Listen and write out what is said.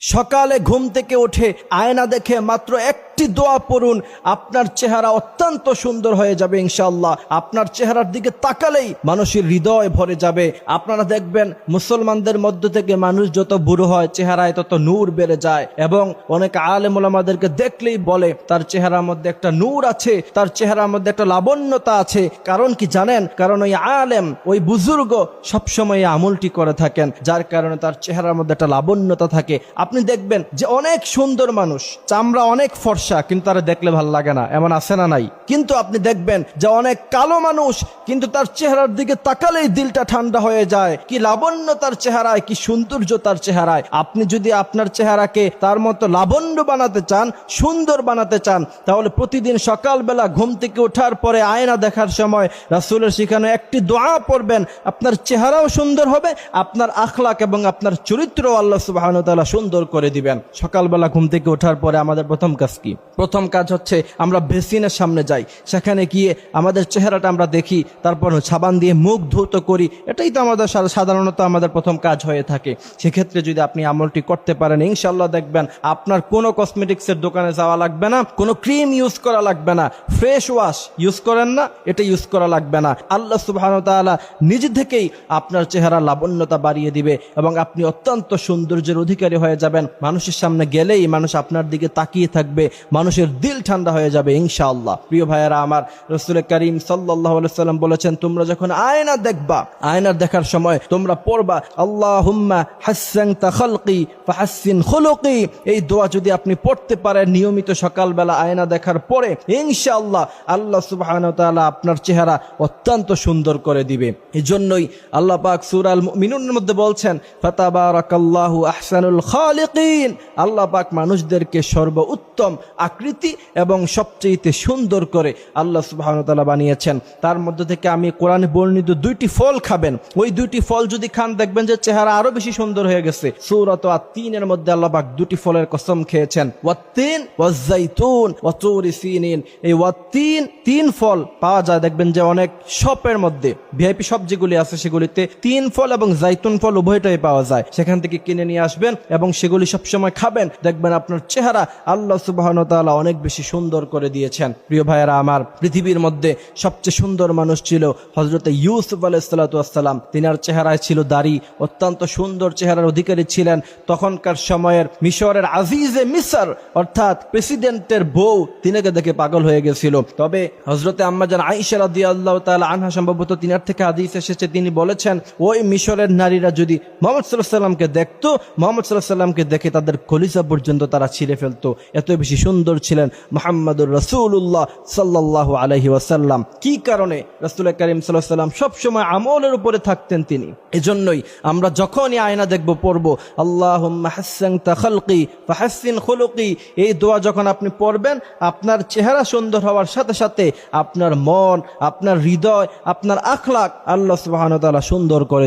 সকালে ঘুম থেকে উঠে আয়না দেখে মাত্র একটি দোয়া পড়ুন, আপনার চেহারা অত্যন্ত সুন্দর হয়ে যাবে ইনশাআল্লাহ। আপনার চেহারার দিকে তাকালেই মানুষের হৃদয় ভরে যাবে। আপনারা দেখবেন মুসলমানদের মধ্য থেকে মানুষ যত বুড়ো হয় চেহারায় তত নূর বেড়ে যায়, এবং অনেক আলেম ওলামাদেরকে দেখলেই বলে তার চেহারার মধ্যে একটা নূর আছে, তার চেহারার মধ্যে একটা লাবণ্যতা আছে। কারণ কি জানেন? কারণ ওই আলেম, ওই বুজুর্গ সবসময় আমলটি করে থাকেন, যার কারণে তার চেহারার মধ্যে একটা লাবণ্যতা থাকে। আপনি দেখবেন যে অনেক সুন্দর মানুষ, চামড়া অনেক ফর্সা, কিন্তু তারা দেখলে ভালো লাগে না, এমন আছে না নাই? কিন্তু আপনি দেখবেন যে অনেক কালো মানুষ, কিন্তু তার চেহারার দিকে তাকালেই দিলটা ঠান্ডা হয়ে যায়। কি লাবণ্য তার চেহারায়, কি সৌন্দর্য তার চেহারায়। আপনি যদি আপনার চেহারাকে তার মতো লাবণ্য বানাতে চান, সুন্দর বানাতে চান, তাহলে প্রতিদিন সকালবেলা ঘুম থেকে ওঠার পরে আয়না দেখার সময় রাসূলের শিখানো একটি দোয়া পড়বেন। আপনার চেহারাও সুন্দর হবে, আপনার আখলাক এবং আপনার চরিত্র আল্লাহ সুবহানাহু ওয়া তাআলা সুন্দর করে দিবেন। সকালবেলা ঘুম থেকে ওঠার পরে আমাদের প্রথম কাজ কি? প্রথম কাজ হচ্ছে আমরা বেসিনের সামনে যাই, সেখানে গিয়ে আমাদের চেহারাটা আমরা দেখি, তারপর সাবান দিয়ে মুখ ধৌত করি। এটাই তো আমাদের সাধারণত আমাদের প্রথম কাজ হয়ে থাকে। সেক্ষেত্রে যদি আপনি আমলটি করতে পারেন, ইনশাআল্লাহ দেখবেন আপনার কোনো কসমেটিক্সের দোকানে যাওয়া লাগবে না, কোনো ক্রিম ইউজ করা লাগবে না। ফ্রেশ ওয়াশ ইউজ করেন না, এটা ইউজ করা লাগবে না। আল্লাহ সুবহানাহু ওয়া তাআলা নিজে থেকেই আপনার চেহারা লাবণ্যতা বাড়িয়ে দিবে এবং আপনি অত্যন্ত সৌন্দর্যের অধিকারী হয়ে যাবেন। মানুষের সামনে গেলেই মানুষ আপনার দিকে তাকিয়ে থাকবে, মানুষের দিল ঠান্ডা হয়ে যাবে ইনশাআল্লাহ। প্রিয় ভাইয়েরা আমার, রাসূল করিম সাল্লাল্লাহু আলাইহি ওয়াসাল্লাম বলেছেন, তোমরা যখন আয়না দেখবা, আয়নার দেখার সময় তোমরা পড়বা আল্লাহুম্মা হাসসানতা খালকি ফাহাসসিন খুলুকি। এই দোয়া যদি আপনি পড়তে পারেন নিয়মিত সকালবেলা আয়না দেখার পরে, ইনশাআল্লাহ আল্লাহ সুবহানাহু ওয়া তাআলা আপনার চেহারা অত্যন্ত সুন্দর করে দিবে। এজন্যই আল্লাহ পাক সূরা আল মুমিনুনের মধ্যে বলছেন, ফাতাবারাকাল্লাহু আহসানুল খালিকিন। আল্লাহ পাক মানুষদেরকে সর্বোত্তম আকৃতি এবং সবচেয়ে সুন্দর করে আল্লাহ সুবহানাহু ওয়া তাআলা বানিয়েছেন। তার মধ্যে থেকে আমি কোরআনে বর্ণিত দুইটি ফল খাবেন, ওই দুইটি ফল যদি খান দেখবেন যে চেহারা আরো বেশি সুন্দর হয়ে গেছে। সূরাত আত-তিনের মধ্যে আল্লাহ পাক দুটি ফলের কসম খেয়েছেন, ওয়াত-তিন ওয়াজ-যাইতুন ওয়া তুরি সিনিন। এই ওয়াত-তিন, তিন ফল পাওয়া যায় দেখবেন যে অনেক শপের মধ্যে, ভিআইপি শপ যেগুলি আছে সেগুলিতে তিন ফল এবং জাইতুন ফল উভয়টাই পাওয়া যায়। সেখান থেকে কিনে নিয়ে আসবেন এবং সেগুলি সবসময় খাবেন, দেখবেন আপনার চেহারা আল্লাহ সুবহানাহু ওয়া তাআলা অনেক বেশি সুন্দর করে দিয়েছেন। প্রিয় ভাইয়েরা আমার, পৃথিবীর মধ্যে সবচেয়ে সুন্দর মানুষ ছিল হযরত ইউসুফ আলাইহিস সালাতু ওয়াস সালাম। তিনার চেহারায় ছিল দাড়ি, অত্যন্ত সুন্দর চেহারার অধিকারী ছিলেন। তখনকার সময়ের মিশরের আজিজে মিসর অর্থাৎ প্রেসিডেন্টের বউ তিনাকে দেখে পাগল হয়ে গেছিল। তবে হযরতে আম্মা জান আয়েশা রাদিয়াল্লাহু তাআলা আনহা সম্ভবত তিনার থেকে হাদিস এসেছে, তিনি বলেছেন ওই মিশরের নারীরা যদি মুহাম্মদ সাল্লাল্লাহু আলাইহি ওয়াসাল্লামকে দেখতো, মুহাম্মদ সাল্লাল্লাহু আলাইহি ওয়াসাল্লামকে দেখে তাদের কলিজা পর্যন্ত তারা ছিঁড়ে ফেলতো, এত বেশি সুন্দর ছিলেন মুহাম্মদুর রাসূলুল্লাহ সাল্লাল্লাহু আলাইহি ওয়াসাল্লাম। কি কারণে? রাসূল করিম সাল্লাল্লাহু আলাইহি ওয়াসাল্লাম সবসময় আমলের উপরে থাকতেন তিনি। এজন্যই আমরা যখনই আয়না দেখব পড়বো আল্লাহুম্মা হাসসানতা খালকি ফাহাসসিন খুলুকি। এই দোয়া যখন আপনি পড়বেন, আপনার চেহারা সুন্দর হওয়ার সাথে সাথে আপনার মন, আপনার হৃদয়, আপনার আখলাক আল্লাহ সুবহানাহু ওয়া তাআলা সুন্দর করে